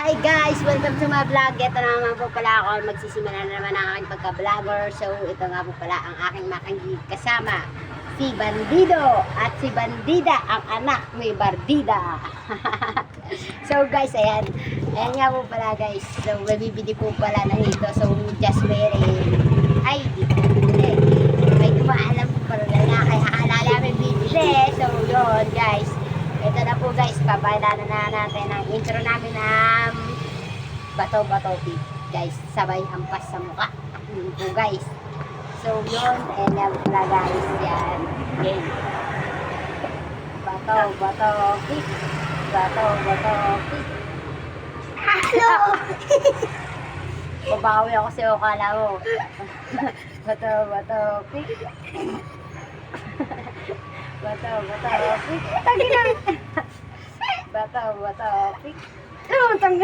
Hi guys! Welcome to my vlog. Ito na naman po pala ako. Magsisimula na naman ang aking pagka-vlogger. So, ito nga po pala ang aking makanggi kasama. Si Bandido at si Bandida, ang anak ni Bardida. So guys, ayan. Ayan nga po pala guys. So, mabibili po pala ng ito. So, just wearing. Ay, hindi. May kumaalam po pala na kaya akala namin bibili. So, yun guys. Ito na po guys, papailanan na natin ang intro namin ng Bato-Bato Pig. Guys, sabay hampas sa mukha. Yun po guys. So yun, and yan pala guys, yan. Okay. Bato-Bato Pig. Bato-Bato Pig. Hello! Babawi ako sa'yo, kala mo. Bato-Bato Pig. Bato-Bato Pig. Tagi na. Bato-Bato Pig. Ano, tanggal.